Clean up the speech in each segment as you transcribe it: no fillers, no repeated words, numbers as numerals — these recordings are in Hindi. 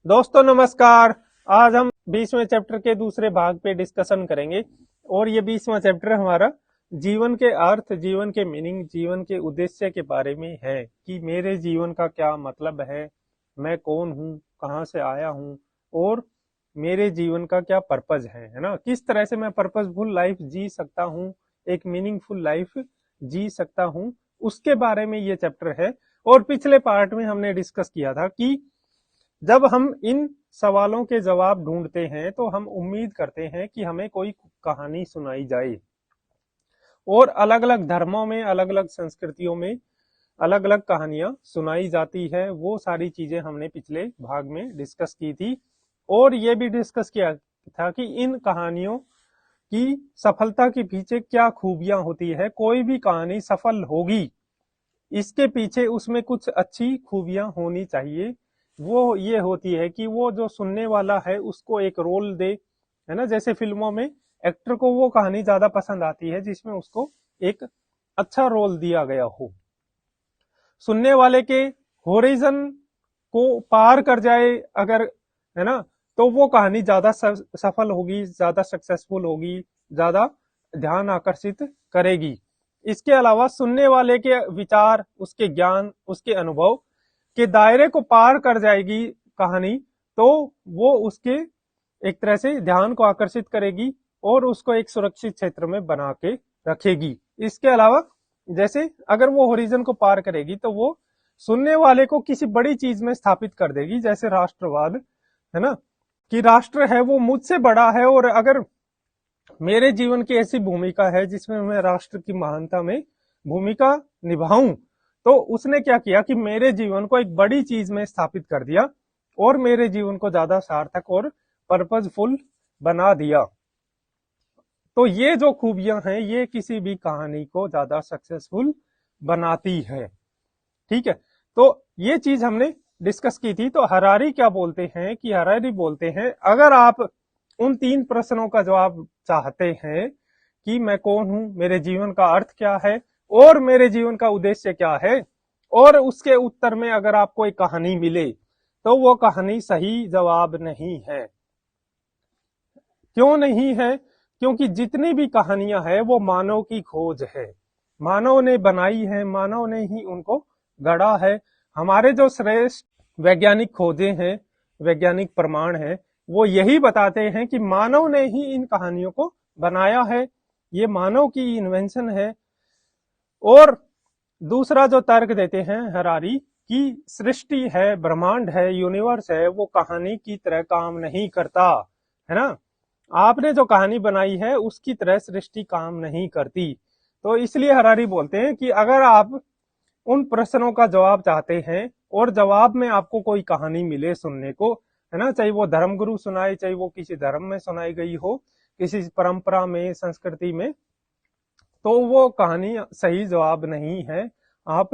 दोस्तों नमस्कार। आज हम 20वें चैप्टर के दूसरे भाग पे डिस्कशन करेंगे और ये 20वां चैप्टर हमारा जीवन के अर्थ, जीवन के मीनिंग, जीवन के उद्देश्य के बारे में है कि मेरे जीवन का क्या मतलब है, मैं कौन हूँ, कहाँ से आया हूँ और मेरे जीवन का क्या पर्पज है ना। किस तरह से मैं पर्पजफुल लाइफ जी सकता हूँ, एक मीनिंगफुल लाइफ जी सकता हूँ, उसके बारे में ये चैप्टर है। और पिछले पार्ट में हमने डिस्कस किया था कि जब हम इन सवालों के जवाब ढूंढते हैं तो हम उम्मीद करते हैं कि हमें कोई कहानी सुनाई जाए। और अलग अलग धर्मों में, अलग अलग संस्कृतियों में अलग अलग कहानियां सुनाई जाती है। वो सारी चीजें हमने पिछले भाग में डिस्कस की थी और ये भी डिस्कस किया था कि इन कहानियों की सफलता के पीछे क्या खूबियां होती है। कोई भी कहानी सफल होगी, इसके पीछे उसमें कुछ अच्छी खूबियां होनी चाहिए। वो ये होती है कि वो जो सुनने वाला है उसको एक रोल दे, है ना। जैसे फिल्मों में एक्टर को वो कहानी ज्यादा पसंद आती है जिसमें उसको एक अच्छा रोल दिया गया हो, सुनने वाले के होरिजन को पार कर जाए अगर, है ना, तो वो कहानी ज्यादा सफल होगी, ज्यादा सक्सेसफुल होगी, ज्यादा ध्यान आकर्षित करेगी। इसके अलावा सुनने वाले के विचार, उसके ज्ञान, उसके अनुभव के दायरे को पार कर जाएगी कहानी, तो वो उसके एक तरह से ध्यान को आकर्षित करेगी और उसको एक सुरक्षित क्षेत्र में बना के रखेगी। इसके अलावा जैसे अगर वो होरिजन को पार करेगी तो वो सुनने वाले को किसी बड़ी चीज में स्थापित कर देगी, जैसे राष्ट्रवाद, है ना, कि राष्ट्र है वो मुझसे बड़ा है और अगर मेरे जीवन की ऐसी भूमिका है जिसमें मैं राष्ट्र की महानता में भूमिका निभाऊं, तो उसने क्या किया कि मेरे जीवन को एक बड़ी चीज में स्थापित कर दिया और मेरे जीवन को ज्यादा सार्थक और पर्पजफुल बना दिया। तो ये जो खूबियां हैं ये किसी भी कहानी को ज्यादा सक्सेसफुल बनाती है। ठीक है, तो ये चीज हमने डिस्कस की थी। तो हरारी क्या बोलते हैं कि हरारी बोलते हैं अगर आप उन 3 प्रश्नों का जवाब चाहते हैं कि मैं कौन हूं, मेरे जीवन का अर्थ क्या है और मेरे जीवन का उद्देश्य क्या है, और उसके उत्तर में अगर आपको एक कहानी मिले, तो वो कहानी सही जवाब नहीं है। क्यों नहीं है? क्योंकि जितनी भी कहानियां हैं वो मानव की खोज है, मानव ने बनाई है, मानव ने ही उनको गढ़ा है। हमारे जो श्रेष्ठ वैज्ञानिक खोजे हैं, वैज्ञानिक प्रमाण है, वो यही बताते हैं कि मानव ने ही इन कहानियों को बनाया है, ये मानव की इन्वेंशन है। और दूसरा जो तर्क देते हैं हरारी कि सृष्टि है, ब्रह्मांड है, यूनिवर्स है, वो कहानी की तरह काम नहीं करता, है ना। आपने जो कहानी बनाई है उसकी तरह सृष्टि काम नहीं करती। तो इसलिए हरारी बोलते हैं कि अगर आप उन प्रश्नों का जवाब चाहते हैं और जवाब में आपको कोई कहानी मिले सुनने को, है ना, चाहे वो धर्मगुरु सुनाए, चाहे वो किसी धर्म में सुनाई गई हो, किसी परंपरा में, संस्कृति में, तो वो कहानी सही जवाब नहीं है। आप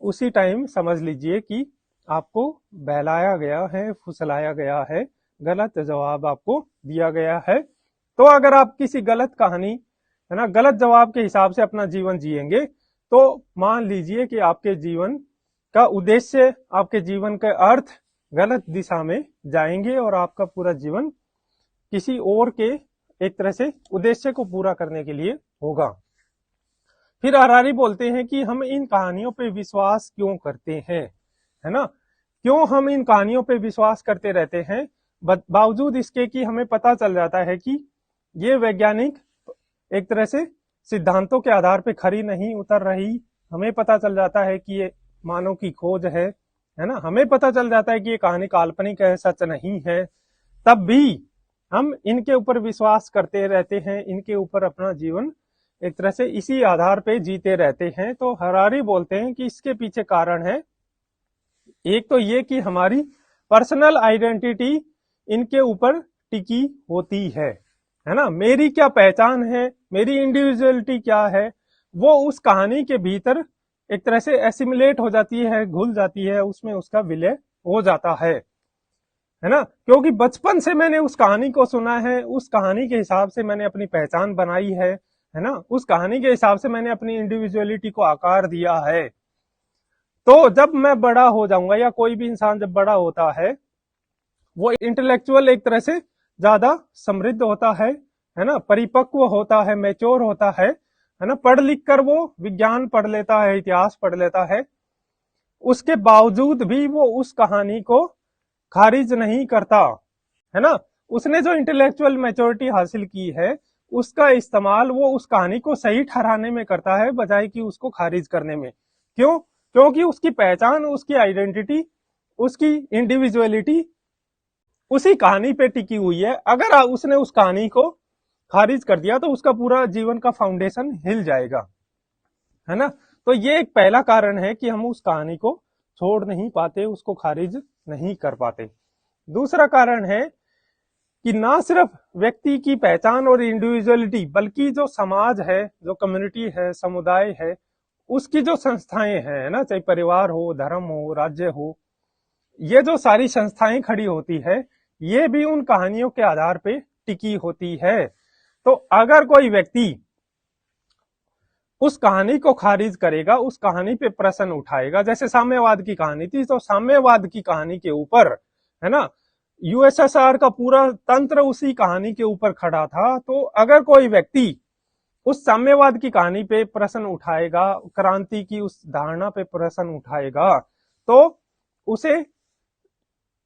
उसी टाइम समझ लीजिए कि आपको बहलाया गया है, फुसलाया गया है, गलत जवाब आपको दिया गया है। तो अगर आप किसी गलत कहानी, है ना, गलत जवाब के हिसाब से अपना जीवन जिएंगे, तो मान लीजिए कि आपके जीवन का उद्देश्य, आपके जीवन के अर्थ गलत दिशा में जाएंगे और आपका पूरा जीवन किसी और के एक तरह से उद्देश्य को पूरा करने के लिए होगा। फिर हरारी बोलते हैं कि हम इन कहानियों पे विश्वास क्यों करते हैं, है ना, क्यों हम इन कहानियों पे विश्वास करते रहते हैं, बावजूद इसके कि हमें पता चल जाता है कि ये वैज्ञानिक एक तरह से सिद्धांतों के आधार पे खरी नहीं उतर रही। हमें पता चल जाता है कि ये मानव की खोज है ना, हमें पता चल जाता है कि ये कहानी काल्पनिक है, सच नहीं है, तब भी हम इनके ऊपर विश्वास करते रहते हैं, इनके ऊपर अपना जीवन एक तरह से इसी आधार पे जीते रहते हैं। तो हरारी बोलते हैं कि इसके पीछे कारण है, एक तो ये कि हमारी पर्सनल आइडेंटिटी इनके ऊपर टिकी होती है ना। मेरी क्या पहचान है, मेरी इंडिविजुअलिटी क्या है, वो उस कहानी के भीतर एक तरह से एसिमिलेट हो जाती है, घुल जाती है, उसमें उसका विलय हो जाता है ना। क्योंकि बचपन से मैंने उस कहानी को सुना है, उस कहानी के हिसाब से मैंने अपनी पहचान बनाई है ना, उस कहानी के हिसाब से मैंने अपनी इंडिविजुअलिटी को आकार दिया है। तो जब मैं बड़ा हो जाऊंगा या कोई भी इंसान जब बड़ा होता है वो इंटेलेक्चुअल एक तरह से ज्यादा समृद्ध होता है ना, परिपक्व होता है, मैच्योर होता है ना, पढ़ लिख कर वो विज्ञान पढ़ लेता है, इतिहास पढ़ लेता है, उसके बावजूद भी वो उस कहानी को खारिज नहीं करता, है ना। उसने जो इंटेलेक्चुअल मैच्योरिटी हासिल की है, उसका इस्तेमाल वो उस कहानी को सही ठहराने में करता है, बजाय कि उसको खारिज करने में। क्यों? क्योंकि उसकी पहचान, उसकी आइडेंटिटी, उसकी इंडिविजुअलिटी उसी कहानी पे टिकी हुई है। अगर उसने उस कहानी को खारिज कर दिया तो उसका पूरा जीवन का फाउंडेशन हिल जाएगा, है ना। तो ये एक पहला कारण है कि हम उस कहानी को छोड़ नहीं पाते, उसको खारिज नहीं कर पाते। दूसरा कारण है कि ना सिर्फ व्यक्ति की पहचान और इंडिविजुअलिटी, बल्कि जो समाज है, जो कम्युनिटी है, समुदाय है, उसकी जो संस्थाएं हैं ना, चाहे परिवार हो, धर्म हो, राज्य हो, ये जो सारी संस्थाएं खड़ी होती है, ये भी उन कहानियों के आधार पे टिकी होती है। तो अगर कोई व्यक्ति उस कहानी को खारिज करेगा, उस कहानी पे प्रश्न उठाएगा, जैसे साम्यवाद की कहानी थी, तो साम्यवाद की कहानी के ऊपर, है ना, यूएसएसआर का पूरा तंत्र उसी कहानी के ऊपर खड़ा था। तो अगर कोई व्यक्ति उस साम्यवाद की कहानी पे प्रश्न उठाएगा, क्रांति की उस धारणा पे प्रश्न उठाएगा, तो उसे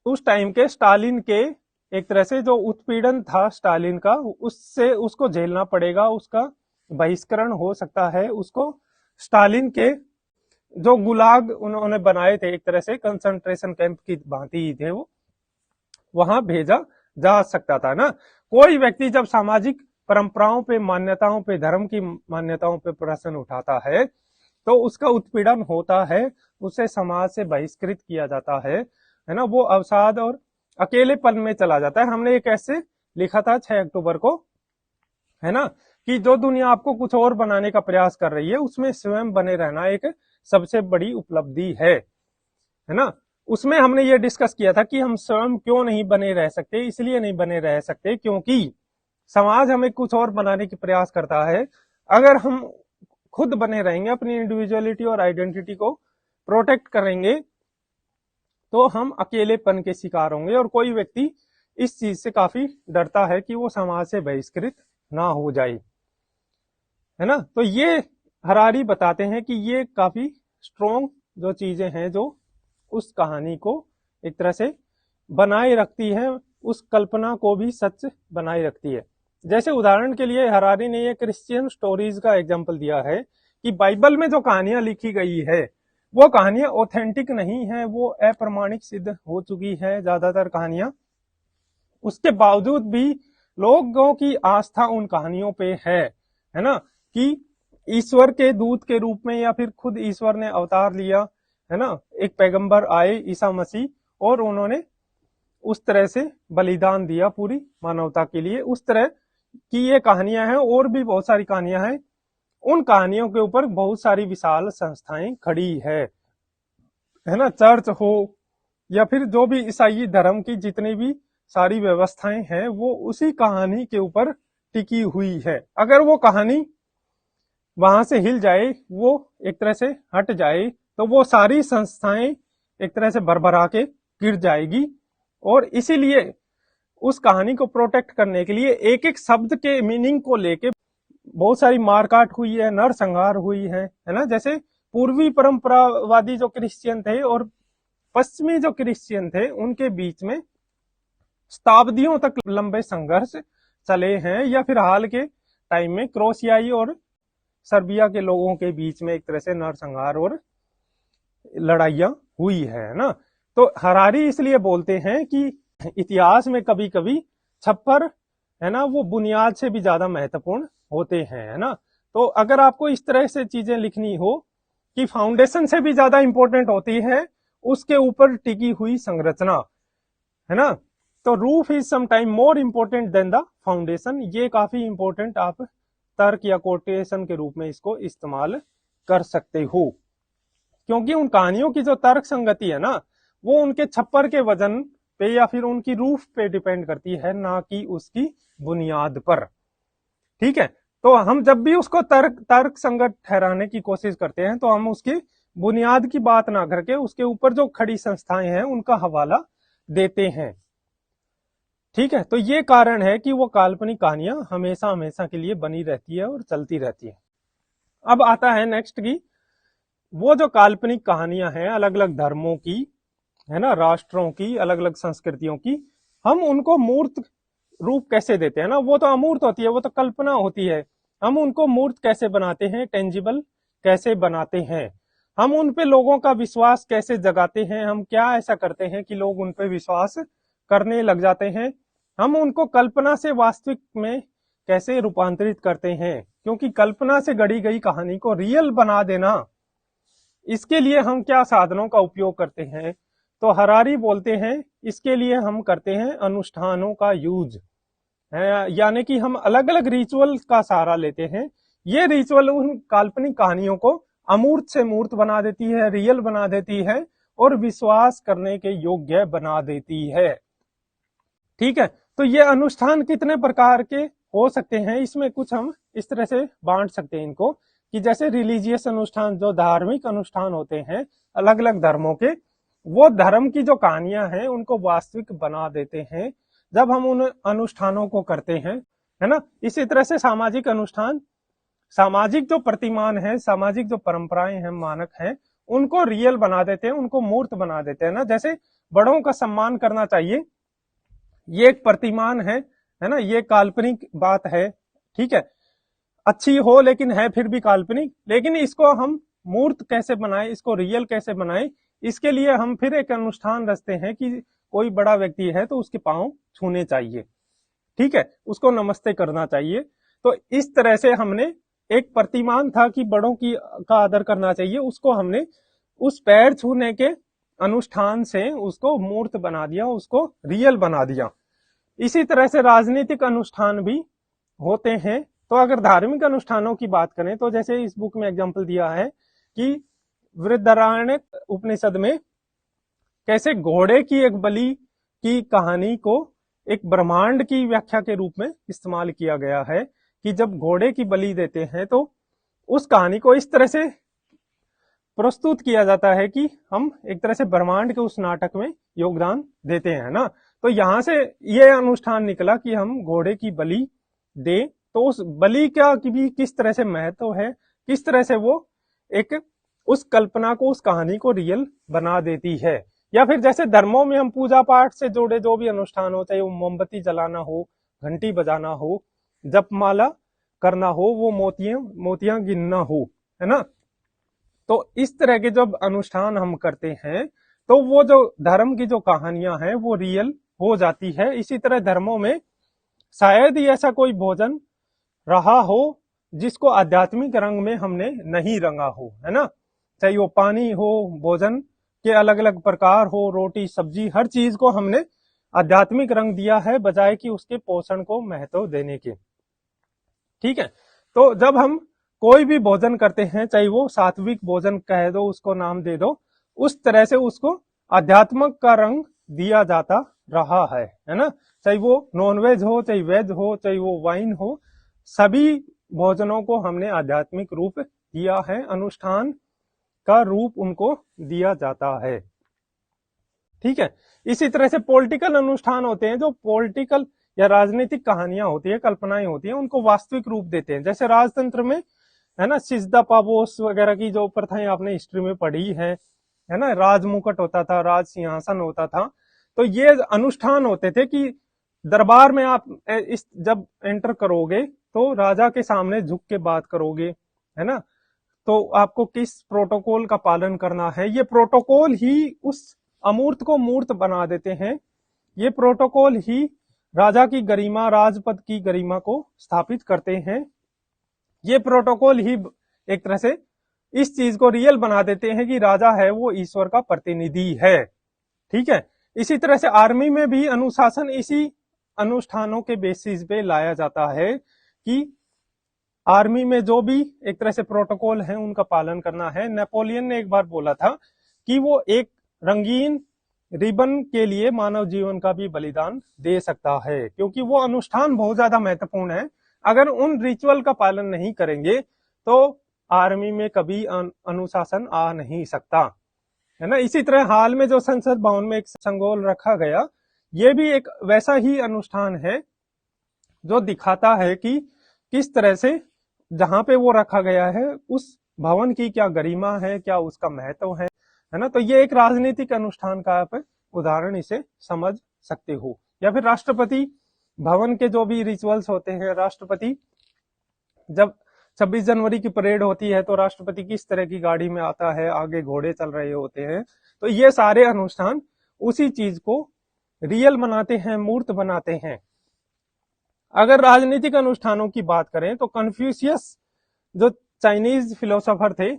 उस टाइम के स्टालिन के एक तरह से जो उत्पीड़न था स्टालिन का, उससे उसको झेलना पड़ेगा, उसका बहिष्करण हो सकता है, उसको स्टालिन के जो गुलाग उन्होंने बनाए थे, एक तरह से कंसंट्रेशन कैंप की भांति ही थे, वो वहां भेजा जा सकता था ना। कोई व्यक्ति जब सामाजिक परंपराओं पे, मान्यताओं पे, धर्म की मान्यताओं पे प्रश्न उठाता है, तो उसका उत्पीड़न होता है, उसे समाज से बहिष्कृत किया जाता है ना, वो अवसाद और अकेलेपन में चला जाता है। हमने एक ऐसे लिखा था 6 अक्टूबर को, है ना, कि जो दुनिया आपको कुछ और बनाने का प्रयास कर रही है, उसमें स्वयं बने रहना एक सबसे बड़ी उपलब्धि है ना। उसमें हमने ये डिस्कस किया था कि हम स्वयं क्यों नहीं बने रह सकते। इसलिए नहीं बने रह सकते क्योंकि समाज हमें कुछ और बनाने की प्रयास करता है। अगर हम खुद बने रहेंगे, अपनी इंडिविजुअलिटी और आइडेंटिटी को प्रोटेक्ट करेंगे, तो हम अकेलेपन के शिकार होंगे। और कोई व्यक्ति इस चीज से काफी डरता है कि वो समाज से बहिष्कृत ना हो जाए, है ना। तो ये हरारी बताते हैं कि ये काफी स्ट्रॉन्ग जो चीजें हैं, जो उस कहानी को एक तरह से बनाए रखती है, उस कल्पना को भी सच बनाए रखती है। जैसे उदाहरण के लिए हरारी ने ये क्रिश्चियन स्टोरीज का एग्जाम्पल दिया है कि बाइबल में जो कहानियां लिखी गई है, वो कहानियां ऑथेंटिक नहीं है, वो अप्रमाणिक सिद्ध हो चुकी है ज्यादातर कहानियां। उसके बावजूद भी लोगों की आस्था उन कहानियों पे है ना, कि ईश्वर के दूत के रूप में या फिर खुद ईश्वर ने अवतार लिया, है ना, एक पैगंबर आए, ईसा मसीह, और उन्होंने उस तरह से बलिदान दिया पूरी मानवता के लिए। उस तरह की ये कहानियां हैं, और भी बहुत सारी कहानियां हैं। उन कहानियों के ऊपर बहुत सारी विशाल संस्थाएं खड़ी है ना, चर्च हो या फिर जो भी ईसाई धर्म की जितनी भी सारी व्यवस्थाएं हैं, वो उसी कहानी के ऊपर टिकी हुई है। अगर वो कहानी वहां से हिल जाए, वो एक तरह से हट जाए, तो वो सारी संस्थाएं एक तरह से भरभरा के गिर जाएगी। और इसीलिए उस कहानी को प्रोटेक्ट करने के लिए एक एक शब्द के मीनिंग को लेके बहुत सारी मारकाट हुई है, नरसंहार हुई है ना। जैसे पूर्वी परंपरावादी जो क्रिश्चियन थे और पश्चिमी जो क्रिश्चियन थे, उनके बीच में शताब्दियों तक लंबे संघर्ष चले हैं, या फिर हाल के टाइम में क्रोशियाई और सर्बिया के लोगों के बीच में एक तरह से नरसंहार और लड़ाइयां हुई है ना। तो हरारी इसलिए बोलते हैं कि इतिहास में कभी कभी छप्पर, है ना, वो बुनियाद से भी ज्यादा महत्वपूर्ण होते हैं, है ना। तो अगर आपको इस तरह से चीजें लिखनी हो कि फाउंडेशन से भी ज्यादा इंपॉर्टेंट होती है उसके ऊपर टिकी हुई संरचना, है ना, तो roof is sometime more important than the foundation. ये काफी इंपॉर्टेंट आप तर्क या कोटेशन के रूप में इसको इस्तेमाल कर सकते हो, क्योंकि उन कहानियों की जो तर्क संगति है ना, वो उनके छप्पर के वजन पे या फिर उनकी रूफ पे डिपेंड करती है, ना कि उसकी बुनियाद पर। ठीक है, तो हम जब भी उसको तर्क संगत ठहराने की कोशिश करते हैं, तो हम उसकी बुनियाद की बात ना करके उसके ऊपर जो खड़ी संस्थाएं हैं उनका हवाला देते हैं। ठीक है, तो ये कारण है कि वो काल्पनिक कहानियां हमेशा हमेशा के लिए बनी रहती है और चलती रहती है। अब आता है नेक्स्ट की, वो जो काल्पनिक कहानियां हैं अलग अलग धर्मों की, है ना, राष्ट्रों की, अलग अलग संस्कृतियों की, हम उनको मूर्त रूप कैसे देते हैं ना। वो तो अमूर्त होती है, वो तो कल्पना होती है। हम उनको मूर्त कैसे बनाते हैं, टेंजिबल कैसे बनाते हैं, हम उन पे लोगों का विश्वास कैसे जगाते हैं, हम क्या ऐसा करते हैं कि लोग उन पे विश्वास करने लग जाते हैं, हम उनको कल्पना से वास्तविक में कैसे रूपांतरित करते हैं। क्योंकि कल्पना से गढ़ी गई कहानी को रियल बना देना, इसके लिए हम क्या साधनों का उपयोग करते हैं, तो हरारी बोलते हैं इसके लिए हम करते हैं अनुष्ठानों का यूज, यानी कि हम अलग अलग रिचुअल का सहारा लेते हैं। ये रिचुअल उन काल्पनिक कहानियों को अमूर्त से मूर्त बना देती है, रियल बना देती है और विश्वास करने के योग्य बना देती है। ठीक है, तो ये अनुष्ठान कितने प्रकार के हो सकते हैं, इसमें कुछ हम इस तरह से बांट सकते हैं इनको, कि जैसे रिलीजियस अनुष्ठान, जो धार्मिक अनुष्ठान होते हैं अलग अलग धर्मों के, वो धर्म की जो कहानियां हैं उनको वास्तविक बना देते हैं जब हम उन अनुष्ठानों को करते हैं, है ना। इसी तरह से सामाजिक अनुष्ठान, सामाजिक जो प्रतिमान है, सामाजिक जो परंपराएं हैं, मानक हैं, उनको रियल बना देते हैं, उनको मूर्त बना देते हैं ना। जैसे बड़ों का सम्मान करना चाहिए, ये एक प्रतिमान है ना, ये काल्पनिक बात है। ठीक है, अच्छी हो लेकिन है फिर भी काल्पनिक, लेकिन इसको हम मूर्त कैसे बनाए, इसको रियल कैसे बनाए, इसके लिए हम फिर एक अनुष्ठान रचते हैं कि कोई बड़ा व्यक्ति है तो उसके पांव छूने चाहिए, ठीक है, उसको नमस्ते करना चाहिए। तो इस तरह से हमने एक प्रतिमान था कि बड़ों की का आदर करना चाहिए, उसको हमने उस पैर छूने के अनुष्ठान से उसको मूर्त बना दिया, उसको रियल बना दिया। इसी तरह से राजनीतिक अनुष्ठान भी होते हैं। तो अगर धार्मिक अनुष्ठानों की बात करें तो जैसे इस बुक में एग्जाम्पल दिया है कि वृद्धरण्यक उपनिषद में कैसे घोड़े की एक बलि की कहानी को एक ब्रह्मांड की व्याख्या के रूप में इस्तेमाल किया गया है, कि जब घोड़े की बलि देते हैं तो उस कहानी को इस तरह से प्रस्तुत किया जाता है कि हम एक तरह से ब्रह्मांड के उस नाटक में योगदान देते हैं ना। तो यहां से ये अनुष्ठान निकला कि हम घोड़े की बलि दे, तो उस बलि का भी किस तरह से महत्व है, किस तरह से वो एक उस कल्पना को, उस कहानी को रियल बना देती है। या फिर जैसे धर्मों में हम पूजा पाठ से जुड़े जो भी अनुष्ठान हो, चाहे वो मोमबत्ती जलाना हो, घंटी बजाना हो, जपमाला करना हो, वो मोतियां गिनना हो, है ना। तो इस तरह के जब अनुष्ठान हम करते हैं तो वो जो धर्म की जो कहानियां हैं वो रियल हो जाती है। इसी तरह धर्मों में शायद ही ऐसा कोई भोजन रहा हो जिसको आध्यात्मिक रंग में हमने नहीं रंगा हो, है ना। चाहे वो पानी हो, भोजन के अलग अलग प्रकार हो, रोटी सब्जी, हर चीज को हमने आध्यात्मिक रंग दिया है बजाय कि उसके पोषण को महत्व देने के। ठीक है, तो जब हम कोई भी भोजन करते हैं, चाहे वो सात्विक भोजन कह दो, उसको नाम दे दो, उस तरह से उसको आध्यात्मिक का रंग दिया जाता रहा है ना। चाहे वो नॉनवेज हो, चाहे वेज हो, चाहे वो वाइन हो, सभी भोजनों को हमने आध्यात्मिक रूप दिया है, अनुष्ठान का रूप उनको दिया जाता है। ठीक है, इसी तरह से पॉलिटिकल अनुष्ठान होते हैं, जो पॉलिटिकल या राजनीतिक कहानियां होती है, कल्पनाएं होती हैं, उनको वास्तविक रूप देते हैं। जैसे राजतंत्र में, है ना, सिजदा पाबोस वगैरह की जो प्रथाएं आपने हिस्ट्री में पढ़ी है ना, राज मुकुट होता था, राज सिंहासन होता था। तो ये अनुष्ठान होते थे कि दरबार में आप जब एंटर करोगे तो राजा के सामने झुक के बात करोगे, है ना। तो आपको किस प्रोटोकॉल का पालन करना है, ये प्रोटोकॉल ही उस अमूर्त को मूर्त बना देते हैं। ये प्रोटोकॉल ही राजा की गरिमा, राजपद की गरिमा को स्थापित करते हैं। ये प्रोटोकॉल ही एक तरह से इस चीज को रियल बना देते हैं कि राजा है वो ईश्वर का प्रतिनिधि है। ठीक है, इसी तरह से आर्मी में भी अनुशासन इसी अनुष्ठानों के बेसिस पे लाया जाता है कि आर्मी में जो भी एक तरह से प्रोटोकॉल है उनका पालन करना है। नेपोलियन ने एक बार बोला था कि वो एक रंगीन रिबन के लिए मानव जीवन का भी बलिदान दे सकता है, क्योंकि वो अनुष्ठान बहुत ज्यादा महत्वपूर्ण है। अगर उन रिचुअल का पालन नहीं करेंगे तो आर्मी में कभी अनुशासन आ नहीं सकता, है ना। इसी तरह हाल में जो संसद भवन में एक संगोल रखा गया ये भी एक वैसा ही अनुष्ठान है जो दिखाता है कि किस तरह से जहां पे वो रखा गया है उस भवन की क्या गरिमा है, क्या उसका महत्व है ना। तो ये एक राजनीतिक अनुष्ठान का आप उदाहरण इसे समझ सकते हो। या फिर राष्ट्रपति भवन के जो भी रिचुअल्स होते हैं, राष्ट्रपति जब 26 जनवरी की परेड होती है तो राष्ट्रपति किस तरह की गाड़ी में आता है, आगे घोड़े चल रहे होते हैं, तो ये सारे अनुष्ठान उसी चीज को रियल बनाते हैं, मूर्त बनाते हैं। अगर राजनीतिक अनुष्ठानों की बात करें तो कन्फ्यूशियस जो चाइनीज फिलोसोफर थे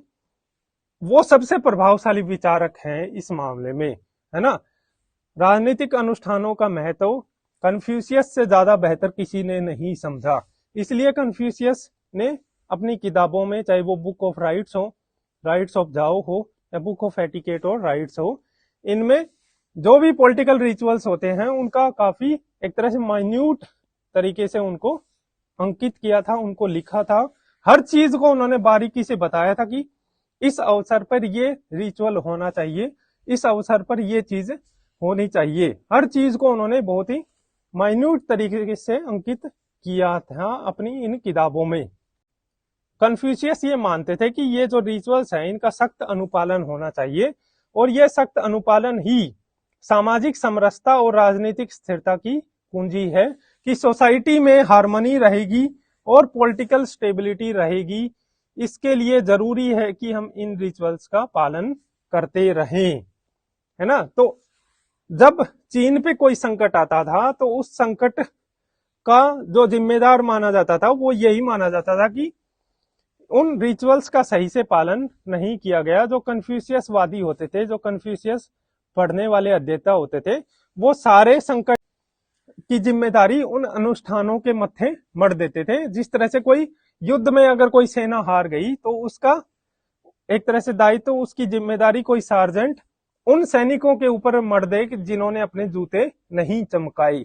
वो सबसे प्रभावशाली विचारक हैं इस मामले में, है ना। राजनीतिक अनुष्ठानों का महत्व कन्फ्यूशियस से ज्यादा बेहतर किसी ने नहीं समझा, इसलिए कन्फ्यूशियस ने अपनी किताबों में, चाहे वो बुक ऑफ राइट्स हो, राइट्स ऑफ जाओ हो, या बुक ऑफ एटिकेट हो, राइट्स हो, इनमें जो भी पॉलिटिकल रिचुअल्स होते हैं उनका काफी एक तरह से माइन्यूट तरीके से उनको अंकित किया था, उनको लिखा था। हर चीज को उन्होंने बारीकी से बताया था कि इस अवसर पर ये रिचुअल होना चाहिए, इस अवसर पर ये चीज होनी चाहिए। हर चीज को उन्होंने बहुत ही माइन्यूट तरीके से अंकित किया था अपनी इन किताबों में। कन्फ्यूशियस ये मानते थे कि ये जो रिचुअल्स हैं इनका सख्त अनुपालन होना चाहिए, और यह सख्त अनुपालन ही सामाजिक समरसता और राजनीतिक स्थिरता की कुंजी है, कि सोसाइटी में हार्मनी रहेगी और पॉलिटिकल स्टेबिलिटी रहेगी। इसके लिए जरूरी है कि हम इन रिचुअल्स का पालन करते रहें, है ना। तो जब चीन पे कोई संकट आता था तो उस संकट का जो जिम्मेदार माना जाता था वो यही माना जाता था कि उन रिचुअल्स का सही से पालन नहीं किया गया। जो कन्फ्यूशियस वादी होते थे, जो कन्फ्यूशियस पढ़ने वाले अध्येता होते थे, वो सारे संकट की जिम्मेदारी उन अनुष्ठानों के मत्थे मढ़ देते थे। जिस तरह से कोई युद्ध में अगर कोई सेना हार गई तो उसका एक तरह से दायित्व, उसकी जिम्मेदारी कोई सार्जेंट उन सैनिकों के ऊपर मढ़ दे जिन्होंने अपने जूते नहीं चमकाए,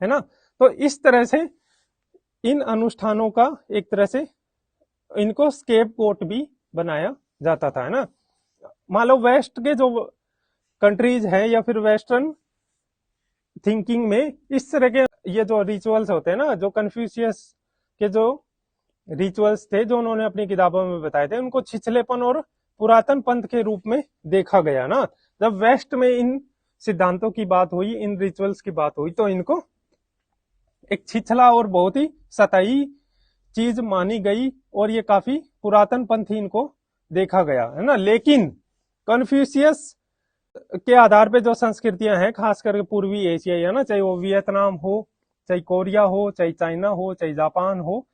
है ना। तो इस तरह से इन अनुष्ठानों का एक तरह से इनको स्केप गोट भी बनाया जाता था, है ना। मान लो वेस्ट के जो कंट्रीज हैं या फिर वेस्टर्न थिंकिंग में इस तरह के ये जो रिचुअल्स होते हैं ना, जो कन्फ्यूशियस के जो रिचुअल्स थे जो उन्होंने अपनी किताबों में बताए थे, उनको छिछलेपन और पुरातन पंथ के रूप में देखा गया ना। जब वेस्ट में इन सिद्धांतों की बात हुई, इन रिचुअल्स की बात हुई, तो इनको एक छिछला और बहुत ही सतही चीज मानी गई और ये काफी पुरातन पंथी इनको देखा गया, है ना। लेकिन कन्फ्यूशियस के आधार पे जो संस्कृतियां हैं, खास करके पूर्वी एशिया, है ना, चाहे वो वियतनाम हो, चाहे कोरिया हो, चाहे चाइना हो, चाहे जापान हो,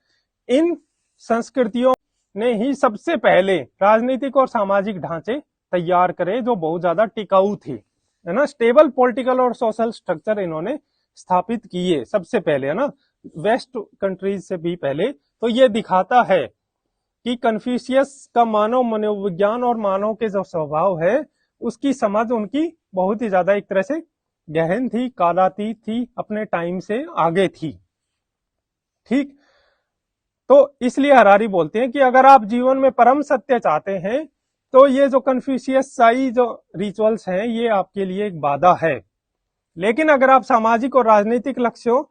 इन संस्कृतियों ने ही सबसे पहले राजनीतिक और सामाजिक ढांचे तैयार करे जो बहुत ज्यादा टिकाऊ थे, है ना। स्टेबल पॉलिटिकल और सोशल स्ट्रक्चर इन्होंने स्थापित किए सबसे पहले, है ना, वेस्ट कंट्रीज से भी पहले। तो ये दिखाता है कि कन्फ्यूशियस का मानव मनोविज्ञान और मानव के जो स्वभाव है उसकी समझ उनकी बहुत ही ज्यादा एक तरह से गहन थी, कालातीत थी, अपने टाइम से आगे थी। ठीक, तो इसलिए हरारी बोलते हैं कि अगर आप जीवन में परम सत्य चाहते हैं तो ये जो कन्फ्यूशियसाई जो रिचुअल्स हैं ये आपके लिए एक बाधा है। लेकिन अगर आप सामाजिक और राजनीतिक लक्ष्यों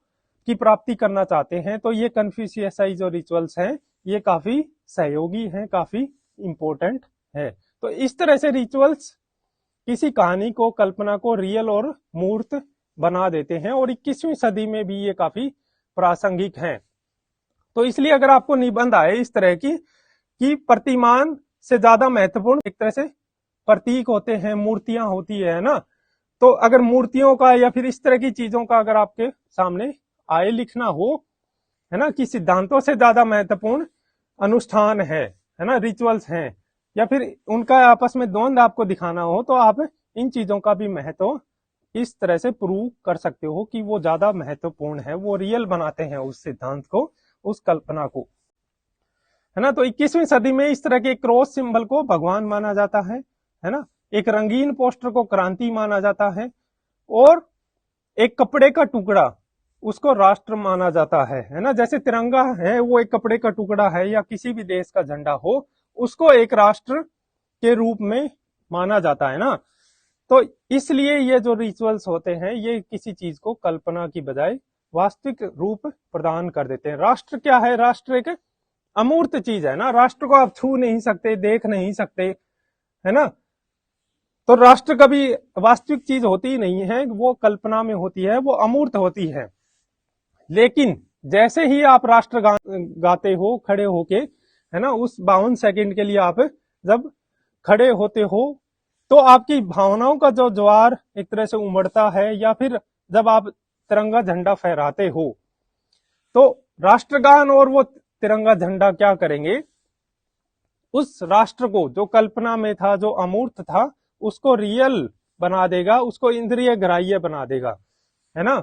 की प्राप्ति करना चाहते हैं तो ये कन्फ्यूशियसाई जो रिचुअल्स हैं ये काफी सहयोगी हैं, काफी इंपॉर्टेंट है। तो इस तरह से रिचुअल्स किसी कहानी को, कल्पना को रियल और मूर्त बना देते हैं और 21वीं सदी में भी ये काफी प्रासंगिक हैं। तो इसलिए अगर आपको निबंध आए इस तरह की कि प्रतिमान से ज्यादा महत्वपूर्ण एक तरह से प्रतीक होते हैं, मूर्तियां होती है ना, तो अगर मूर्तियों का या फिर इस तरह की चीजों का अगर आपके सामने आए लिखना हो, है ना, कि सिद्धांतों से ज्यादा महत्वपूर्ण अनुष्ठान है ना, रिचुअल्स हैं, या फिर उनका आपस में द्वंद आपको दिखाना हो, तो आप इन चीजों का भी महत्व इस तरह से प्रूव कर सकते हो कि वो ज्यादा महत्वपूर्ण है, वो रियल बनाते हैं उस सिद्धांत को, उस कल्पना को, है ना। तो 21वीं सदी में इस तरह के क्रॉस सिंबल को भगवान माना जाता है ना। एक रंगीन पोस्टर को क्रांति माना जाता है और एक कपड़े का टुकड़ा उसको राष्ट्र माना जाता है ना। जैसे तिरंगा है वो एक कपड़े का टुकड़ा है, या किसी भी देश का झंडा हो उसको एक राष्ट्र के रूप में माना जाता है ना। तो इसलिए ये जो रिचुअल्स होते हैं ये किसी चीज को कल्पना की बजाय वास्तविक रूप प्रदान कर देते हैं। राष्ट्र क्या है? राष्ट्र एक अमूर्त चीज है ना, राष्ट्र को आप छू नहीं सकते, देख नहीं सकते, है ना। तो राष्ट्र कभी वास्तविक चीज होती ही नहीं है, वो कल्पना में होती है, वो अमूर्त होती है। लेकिन जैसे ही आप राष्ट्र गाते हो खड़े होके, है ना, उस 52 सेकंड के लिए आप जब खड़े होते हो तो आपकी भावनाओं का जो ज्वार एक तरह से उमड़ता है, या फिर जब आप तिरंगा झंडा फहराते हो तो राष्ट्रगान और वो तिरंगा झंडा क्या करेंगे, उस राष्ट्र को जो कल्पना में था, जो अमूर्त था, उसको रियल बना देगा, उसको इंद्रिय ग्राह्य बना देगा, है ना,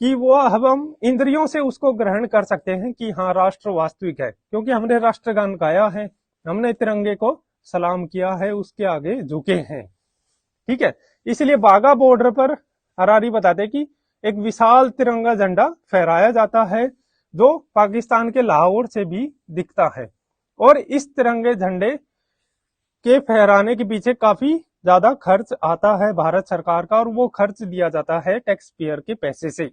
कि वो हम इंद्रियों से उसको ग्रहण कर सकते हैं कि हाँ राष्ट्र वास्तविक है, क्योंकि हमने राष्ट्रगान गाया है, हमने तिरंगे को सलाम किया है, उसके आगे झुके हैं। ठीक है, इसलिए बागा बॉर्डर पर हरारी बताते कि एक विशाल तिरंगा झंडा फहराया जाता है जो पाकिस्तान के लाहौर से भी दिखता है, और इस तिरंगे झंडे के फहराने के पीछे काफी ज्यादा खर्च आता है भारत सरकार का, और वो खर्च दिया जाता है टैक्स पेयर के पैसे से।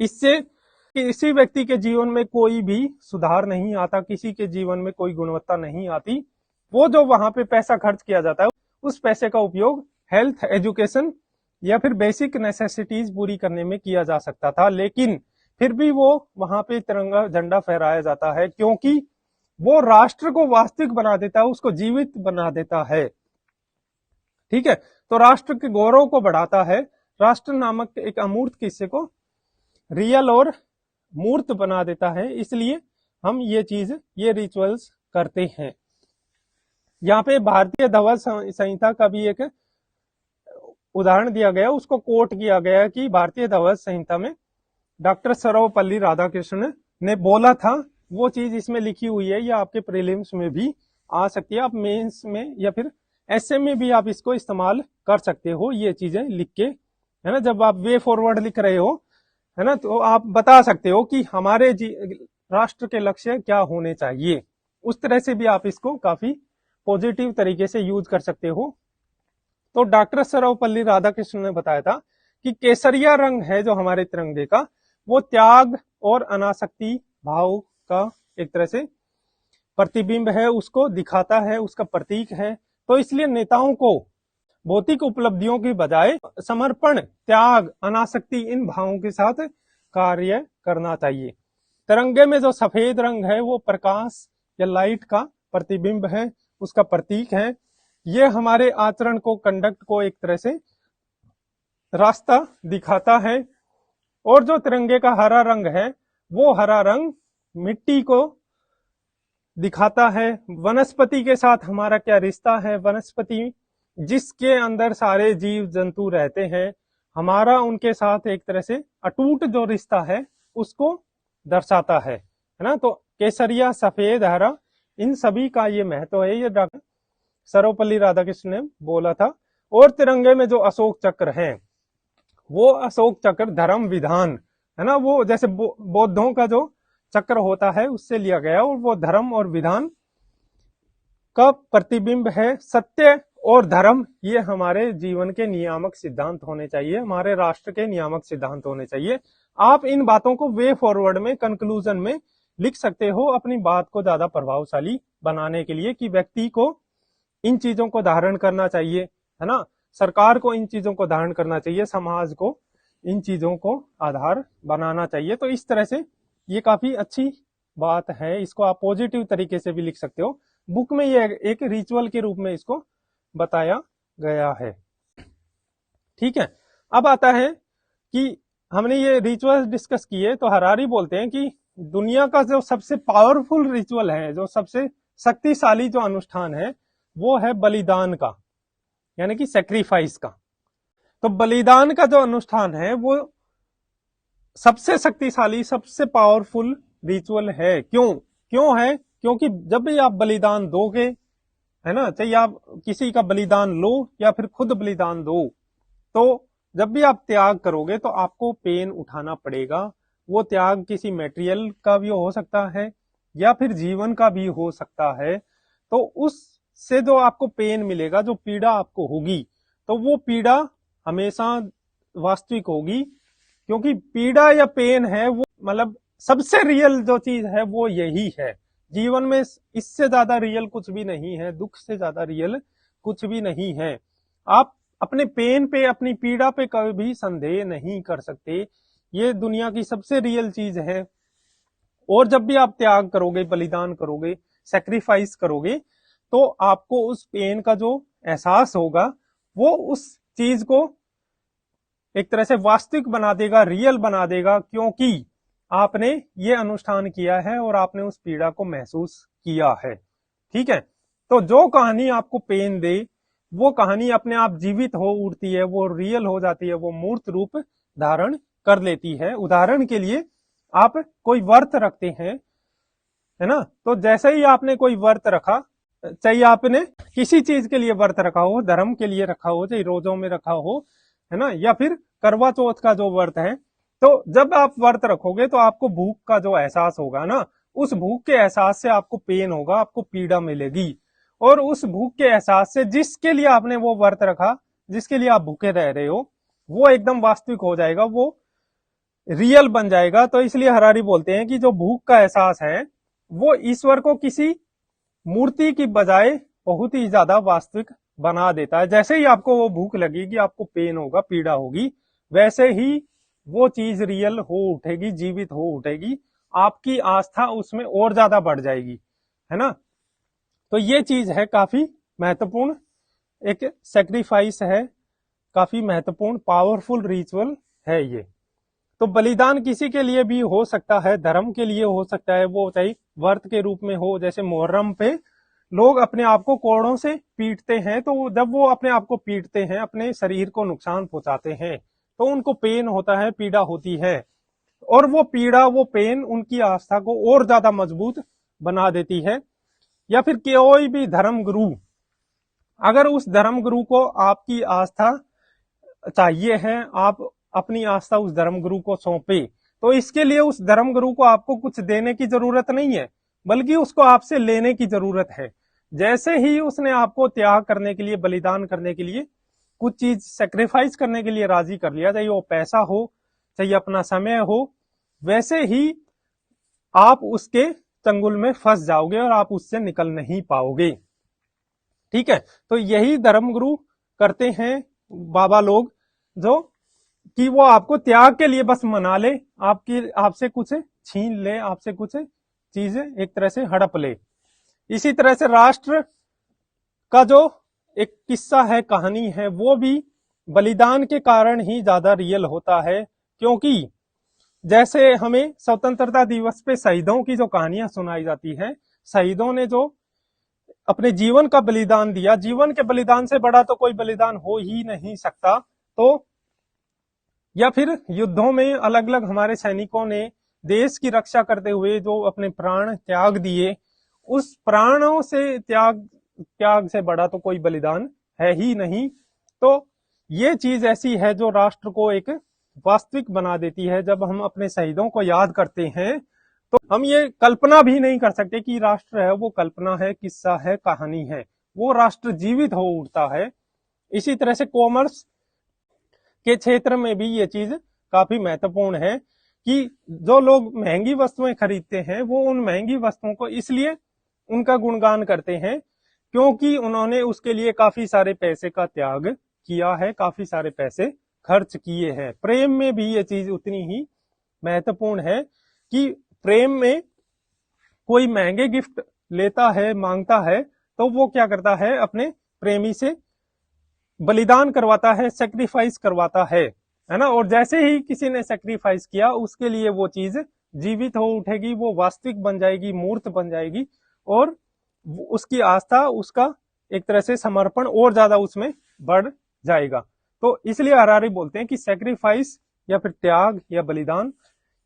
इससे किसी व्यक्ति के जीवन में कोई भी सुधार नहीं आता, किसी के जीवन में कोई गुणवत्ता नहीं आती। वो जो वहां पे पैसा खर्च किया जाता है उस पैसे का उपयोग हेल्थ, एजुकेशन या फिर बेसिक नेसेसिटीज पूरी करने में किया जा सकता था, लेकिन फिर भी वो वहां पे तिरंगा झंडा फहराया जाता है क्योंकि वो राष्ट्र को वास्तविक बना देता है, उसको जीवित बना देता है। ठीक है, तो राष्ट्र के गौरव को बढ़ाता है, राष्ट्र नामक एक अमूर्त किस्से को रियल और मूर्त बना देता है, इसलिए हम ये चीज, ये रिचुअल्स करते हैं। यहाँ पे भारतीय ध्वज संहिता का भी एक उदाहरण दिया गया, उसको कोट किया गया कि भारतीय ध्वज संहिता में डॉक्टर सर्वपल्ली राधाकृष्णन ने बोला था, वो चीज इसमें लिखी हुई है, या आपके प्रीलिम्स में भी आ सकती है, आप मेंस में या फिर एसए में भी आप इसको इस्तेमाल कर सकते हो, ये चीजें लिख के, है ना, जब आप वे फॉरवर्ड लिख रहे हो, है ना, तो आप बता सकते हो कि हमारे राष्ट्र के लक्ष्य क्या होने चाहिए। उस तरह से भी आप इसको काफी पॉजिटिव तरीके से यूज कर सकते हो। तो डॉक्टर सर्वपल्ली राधाकृष्णन ने बताया था कि केसरिया रंग है जो हमारे तिरंगे का, वो त्याग और अनासक्ति भाव का एक तरह से प्रतिबिंब है, उसको दिखाता है, उसका प्रतीक है। तो इसलिए नेताओं को भौतिक उपलब्धियों की बजाय समर्पण, त्याग, अनासक्ति इन भावों के साथ कार्य करना चाहिए। तिरंगे में जो सफेद रंग है वो प्रकाश या लाइट का प्रतिबिंब है, उसका प्रतीक है। ये हमारे आचरण को, कंडक्ट को एक तरह से रास्ता दिखाता है। और जो तिरंगे का हरा रंग है, वो हरा रंग मिट्टी को दिखाता है, वनस्पति के साथ हमारा क्या रिश्ता है, वनस्पति जिसके अंदर सारे जीव जंतु रहते हैं, हमारा उनके साथ एक तरह से अटूट जो रिश्ता है उसको दर्शाता है ना। तो केसरिया, सफेद, हरा, इन सभी का ये महत्व है, ये डॉक्टर सर्वपल्ली राधाकृष्णन ने बोला था। और तिरंगे में जो अशोक चक्र है, वो अशोक चक्र धर्म विधान, है ना, वो जैसे बौद्धों का जो चक्र होता है उससे लिया गया, और वो धर्म और विधान का प्रतिबिंब है। सत्य और धर्म ये हमारे जीवन के नियामक सिद्धांत होने चाहिए, हमारे राष्ट्र के नियामक सिद्धांत होने चाहिए। आप इन बातों को वे फॉरवर्ड में, कंक्लूजन में लिख सकते हो अपनी बात को ज्यादा प्रभावशाली बनाने के लिए, कि व्यक्ति को इन चीजों को धारण करना चाहिए, है ना, सरकार को इन चीजों को धारण करना चाहिए, समाज को इन चीजों को आधार बनाना चाहिए। तो इस तरह से ये काफी अच्छी बात है, इसको आप पॉजिटिव तरीके से भी लिख सकते हो। बुक में ये एक रिचुअल के रूप में इसको बताया गया है। ठीक है, अब आता है कि हमने ये रिचुअल डिस्कस किए, तो हरारी बोलते हैं कि दुनिया का जो सबसे पावरफुल रिचुअल है, जो सबसे शक्तिशाली जो अनुष्ठान है, वो है बलिदान का, यानी कि सेक्रीफाइस का। तो बलिदान का जो अनुष्ठान है वो सबसे शक्तिशाली, सबसे पावरफुल रिचुअल है। क्यों है? क्योंकि जब भी आप बलिदान दोगे, है ना, चाहे आप किसी का बलिदान लो या फिर खुद बलिदान दो, तो जब भी आप त्याग करोगे तो आपको पेन उठाना पड़ेगा। वो त्याग किसी मटेरियल का भी हो सकता है या फिर जीवन का भी हो सकता है। तो उससे जो आपको पेन मिलेगा, जो पीड़ा आपको होगी, तो वो पीड़ा हमेशा वास्तविक होगी, क्योंकि पीड़ा या पेन है वो मतलब सबसे रियल जो चीज है वो यही है। जीवन में इससे ज्यादा रियल कुछ भी नहीं है, दुख से ज्यादा रियल कुछ भी नहीं है। आप अपने पेन पे, अपनी पीड़ा पे कभी संदेह नहीं कर सकते। ये दुनिया की सबसे रियल चीज है। और जब भी आप त्याग करोगे, बलिदान करोगे, सेक्रीफाइस करोगे, तो आपको उस पेन का जो एहसास होगा वो उस चीज को एक तरह से वास्तविक बना देगा, रियल बना देगा, क्योंकि आपने ये अनुष्ठान किया है और आपने उस पीड़ा को महसूस किया है। ठीक है, तो जो कहानी आपको पेन दे, वो कहानी अपने आप जीवित हो उठती है, वो रियल हो जाती है, वो मूर्त रूप धारण कर लेती है। उदाहरण के लिए आप कोई व्रत रखते हैं, है ना, तो जैसे ही आपने कोई व्रत रखा, चाहे आपने किसी चीज के लिए व्रत रखा हो, धर्म के लिए रखा हो, चाहे रोजों में रखा हो, है ना, या फिर करवा चौथ का जो व्रत है, तो जब आप व्रत रखोगे तो आपको भूख का जो एहसास होगा ना, उस भूख के एहसास से आपको पेन होगा, आपको पीड़ा मिलेगी। और उस भूख के एहसास से जिसके लिए आपने वो व्रत रखा, जिसके लिए आप भूखे रह रहे हो, वो एकदम वास्तविक हो जाएगा, वो रियल बन जाएगा। तो इसलिए हरारी बोलते हैं कि जो भूख का एहसास है वो ईश्वर को किसी मूर्ति की बजाय बहुत ही ज्यादा वास्तविक बना देता है। जैसे ही आपको वो भूख लगेगी, आपको पेन होगा, पीड़ा होगी, वैसे ही वो चीज रियल हो उठेगी, जीवित हो उठेगी, आपकी आस्था उसमें और ज्यादा बढ़ जाएगी, है ना। तो ये चीज है काफी महत्वपूर्ण, एक सेक्रीफाइस है, काफी महत्वपूर्ण पावरफुल रिचुअल है ये। तो बलिदान किसी के लिए भी हो सकता है, धर्म के लिए हो सकता है, वो चाहे व्रत के रूप में हो। जैसे मुहर्रम पे लोग अपने आप को कोड़ों से पीटते हैं, तो जब वो अपने आप को पीटते हैं, अपने शरीर को नुकसान पहुंचाते हैं, तो उनको पेन होता है, पीड़ा होती है, और वो पीड़ा, वो पेन उनकी आस्था को और ज्यादा मजबूत बना देती है। या फिर कोई भी धर्म गुरु, अगर उस धर्म गुरु को आपकी आस्था चाहिए है, आप अपनी आस्था उस धर्म गुरु को सौंपे, तो इसके लिए उस धर्म गुरु को आपको कुछ देने की जरूरत नहीं है, बल्कि उसको आपसे लेने की जरूरत है। जैसे ही उसने आपको त्याग करने के लिए, बलिदान करने के लिए, कुछ चीज सेक्रीफाइस करने के लिए राजी कर लिया, चाहे वो पैसा हो, चाहे अपना समय हो, वैसे ही आप उसके चंगुल में फंस जाओगे और आप उससे निकल नहीं पाओगे। ठीक है, तो यही धर्म गुरु करते हैं बाबा लोग, जो कि वो आपको त्याग के लिए बस मना ले, आपसे कुछ छीन ले, आपसे कुछ चीजें एक तरह से हड़प ले। इसी तरह से राष्ट्र का जो एक किस्सा है, कहानी है, वो भी बलिदान के कारण ही ज्यादा रियल होता है। क्योंकि जैसे हमें स्वतंत्रता दिवस पे शहीदों की जो कहानियां सुनाई जाती है, शहीदों ने जो अपने जीवन का बलिदान दिया, जीवन के बलिदान से बड़ा तो कोई बलिदान हो ही नहीं सकता। तो या फिर युद्धों में अलग अलग हमारे सैनिकों ने देश की रक्षा करते हुए जो अपने प्राण त्याग दिए, उस प्राणों से त्याग से बड़ा तो कोई बलिदान है ही नहीं। तो ये चीज ऐसी है जो राष्ट्र को एक वास्तविक बना देती है। जब हम अपने शहीदों को याद करते हैं, तो हम ये कल्पना भी नहीं कर सकते कि राष्ट्र है वो कल्पना है, किस्सा है, कहानी है, वो राष्ट्र जीवित हो उठता है। इसी तरह से कॉमर्स के क्षेत्र में भी ये चीज काफी महत्वपूर्ण है कि जो लोग महंगी वस्तुएं खरीदते हैं, वो उन महंगी वस्तुओं को इसलिए उनका गुणगान करते हैं क्योंकि उन्होंने उसके लिए काफी सारे पैसे का त्याग किया है, काफी सारे पैसे खर्च किए हैं। प्रेम में भी ये चीज उतनी ही महत्वपूर्ण है कि प्रेम में कोई महंगे गिफ्ट लेता है, मांगता है, तो वो क्या करता है, अपने प्रेमी से बलिदान करवाता है, सेक्रीफाइस करवाता है ना। और जैसे ही किसी ने सेक्रीफाइस किया, उसके लिए वो चीज जीवित हो उठेगी, वो वास्तविक बन जाएगी, मूर्त बन जाएगी, और उसकी आस्था, उसका एक तरह से समर्पण और ज्यादा उसमें बढ़ जाएगा। तो इसलिए हरारी बोलते हैं कि सेक्रीफाइस या फिर त्याग या बलिदान,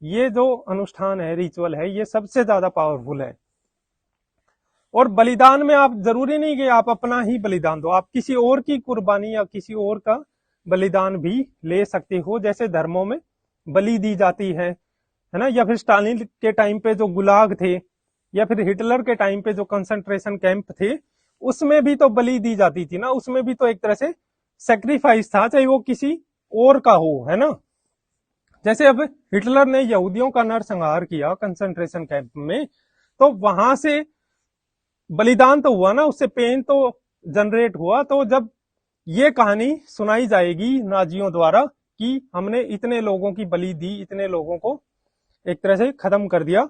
ये जो अनुष्ठान है, रिचुअल है, ये सबसे ज्यादा पावरफुल है। और बलिदान में आप जरूरी नहीं कि आप अपना ही बलिदान दो, आप किसी और की कुर्बानी या किसी और का बलिदान भी ले सकते हो। जैसे धर्मों में बलि दी जाती है ना, या फिर स्टालिन के टाइम पे जो गुलाग थे, या फिर हिटलर के टाइम पे जो कंसंट्रेशन कैंप थे, उसमें भी तो बलि दी जाती थी ना, उसमें भी तो एक तरह से सेक्रीफाइस था, चाहे वो किसी और का हो, है ना। जैसे अब हिटलर ने यहूदियों का नरसंहार किया कंसंट्रेशन कैंप में, तो वहां से बलिदान तो हुआ ना, उससे पेन तो जनरेट हुआ। तो जब ये कहानी सुनाई जाएगी नाजियों द्वारा कि हमने इतने लोगों की बलि दी, इतने लोगों को एक तरह से खत्म कर दिया,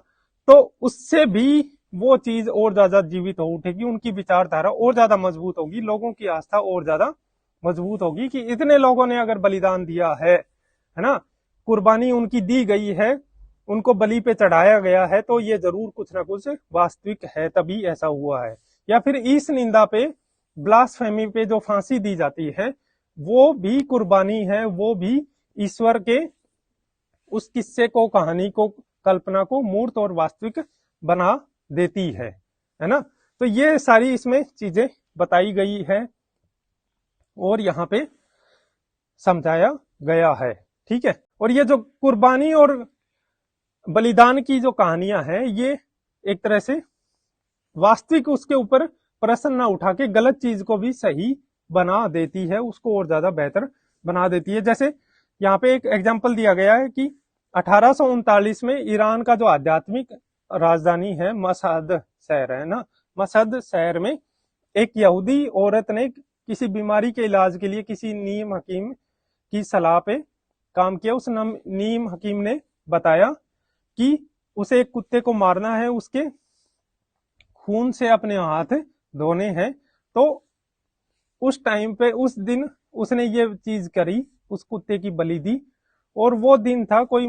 तो उससे भी वो चीज और ज्यादा जीवित हो उठेगी, उनकी विचारधारा और ज्यादा मजबूत होगी, लोगों की आस्था और ज्यादा मजबूत होगी कि इतने लोगों ने अगर बलिदान दिया है ना, कुर्बानी उनकी दी गई है, उनको बलि पे चढ़ाया गया है, तो ये जरूर कुछ ना कुछ वास्तविक है, तभी ऐसा हुआ है। या फिर इस निंदा पे, ब्लास्फेमी पे जो फांसी दी जाती है, वो भी कुर्बानी है, वो भी ईश्वर के उस किस्से को, कहानी को, कल्पना को मूर्त और वास्तविक बना देती है ना। तो ये सारी इसमें चीजें बताई गई है और यहाँ पे समझाया गया है, ठीक है। और ये जो कुर्बानी और बलिदान की जो कहानियां हैं, ये एक तरह से वास्तविक उसके ऊपर प्रश्न ना उठा के गलत चीज को भी सही बना देती है, उसको और ज्यादा बेहतर बना देती है। जैसे यहाँ पे एक एग्जाम्पल दिया गया है कि 1839 में ईरान का जो आध्यात्मिक राजधानी है मशहद शहर है ना, मशहद शहर में एक यहूदी औरत ने किसी बीमारी के इलाज के लिए किसी नीम हकीम की सलाह पे काम किया। उस नीम हकीम ने बताया कि उसे एक कुत्ते को मारना है, उसके खून से अपने हाथ धोने हैं। तो उस टाइम पे, उस दिन उसने ये चीज करी, उस कुत्ते की बलि दी। और वो दिन था कोई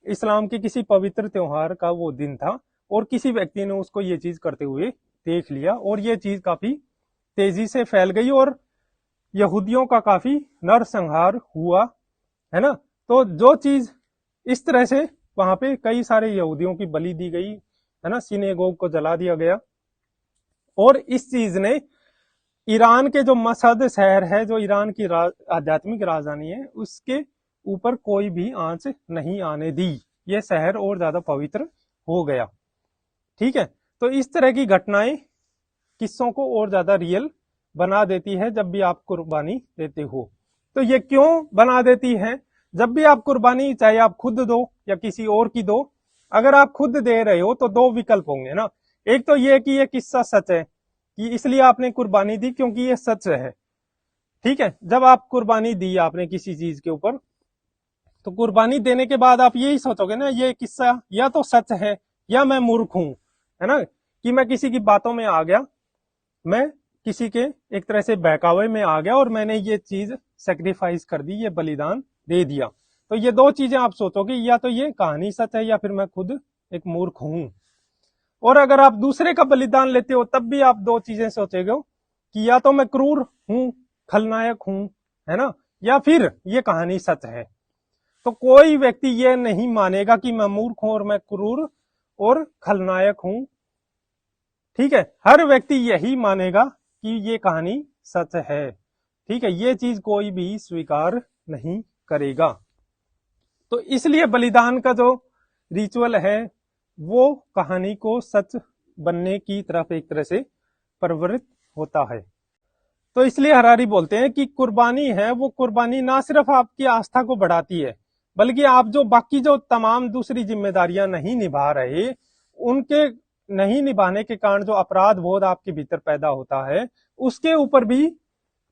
इस्लाम के किसी पवित्र त्योहार का वो दिन था, और किसी व्यक्ति ने उसको ये चीज करते हुए देख लिया, और ये चीज काफी तेजी से फैल गई और यहूदियों का काफी नरसंहार हुआ, है ना। तो जो चीज इस तरह से वहां पे कई सारे यहूदियों की बलि दी गई, है ना, सिनेगोग को जला दिया गया। और इस चीज ने ईरान के जो मशहद शहर है, जो ईरान की आध्यात्मिक राजधानी है, उसके ऊपर कोई भी आंच नहीं आने दी। ये शहर और ज्यादा पवित्र हो गया, ठीक है। तो इस तरह की घटनाएं किस्सों को और ज्यादा रियल बना देती है जब भी आप कुर्बानी देते हो। तो ये क्यों बना देती है? जब भी आप कुर्बानी, चाहे आप खुद दो या किसी और की दो, अगर आप खुद दे रहे हो तो दो विकल्प होंगे ना। एक तो ये कि ये किस्सा सच है, कि इसलिए आपने कुर्बानी दी क्योंकि ये सच है, ठीक है। जब आप कुर्बानी दी आपने किसी चीज के ऊपर, तो कुर्बानी देने के बाद आप यही सोचोगे ना, ये किस्सा या तो सच है या मैं मूर्ख हूं, है ना, कि मैं किसी की बातों में आ गया, मैं किसी के एक तरह से बहकावे में आ गया और मैंने ये चीज सेक्रीफाइस कर दी, ये बलिदान दे दिया। तो ये दो चीजें आप सोचोगे, या तो ये कहानी सच है या फिर मैं खुद एक मूर्ख हूं। और अगर आप दूसरे का बलिदान लेते हो तब भी आप दो चीजें सोचोगे कि या तो मैं क्रूर हूं, खलनायक हूं, है ना, या फिर ये कहानी सच है। तो कोई व्यक्ति ये नहीं मानेगा कि मैं मूर्ख हूं और मैं क्रूर और खलनायक हूं, ठीक है। हर व्यक्ति यही मानेगा कि ये कहानी सच है, ठीक है। ये चीज कोई भी स्वीकार नहीं करेगा। तो इसलिए बलिदान का जो रिचुअल है, वो कहानी को सच बनने की तरफ एक तरह से प्रवृत्त होता है। तो इसलिए हरारी बोलते हैं कि कुर्बानी है, वो कुर्बानी ना सिर्फ आपकी आस्था को बढ़ाती है, बल्कि आप जो बाकी जो तमाम दूसरी जिम्मेदारियां नहीं निभा रहे, उनके नहीं निभाने के कारण जो अपराध बोध आपके भीतर पैदा होता है, उसके ऊपर भी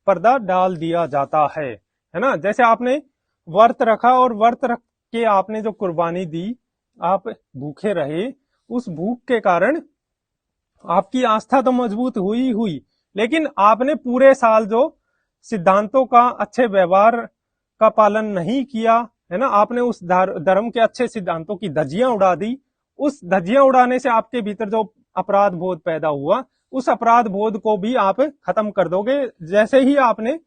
पर्दा डाल दिया जाता है ना। जैसे आपने व्रत रखा और व्रत रख के आपने जो कुर्बानी दी, आप भूखे रहे, उस भूख के कारण आपकी आस्था तो मजबूत हुई हुई, लेकिन आपने पूरे साल जो सिद्धांतों का, अच्छे व्यवहार का पालन नहीं किया, है ना, आपने उस धर्म के अच्छे सिद्धांतों की धज्जियां उड़ा दी। उस धज्जियां उड़ाने से आपके भीतर जो अपराध बोध पैदा हुआ, उस अपराध बोध को भी आप खत्म कर दोगे। जैसे ही आपने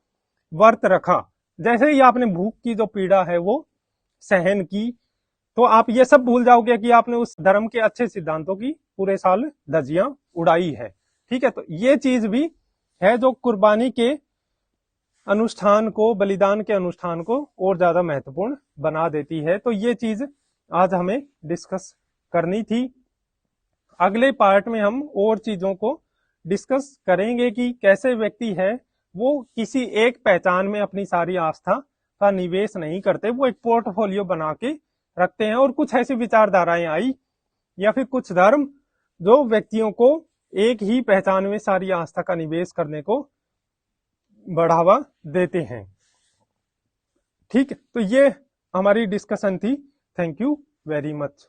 व्रत रखा, जैसे ही आपने भूख की जो पीड़ा है वो सहन की, तो आप ये सब भूल जाओगे कि आपने उस धर्म के अच्छे सिद्धांतों की पूरे साल धज्जियां उड़ाई है, ठीक है। तो ये चीज भी है जो कुर्बानी के अनुष्ठान को, बलिदान के अनुष्ठान को और ज्यादा महत्वपूर्ण बना देती है। तो ये चीज आज हमें डिस्कस करनी थी। अगले पार्ट में हम और चीजों को डिस्कस करेंगे कि कैसे व्यक्ति है वो किसी एक पहचान में अपनी सारी आस्था का निवेश नहीं करते, वो एक पोर्टफोलियो बना के रखते हैं। और कुछ ऐसी विचारधाराएं आई या फिर कुछ धर्म जो व्यक्तियों को एक ही पहचान में सारी आस्था का निवेश करने को बढ़ावा देते हैं। ठीक, तो ये हमारी डिस्कशन थी। Thank you very much.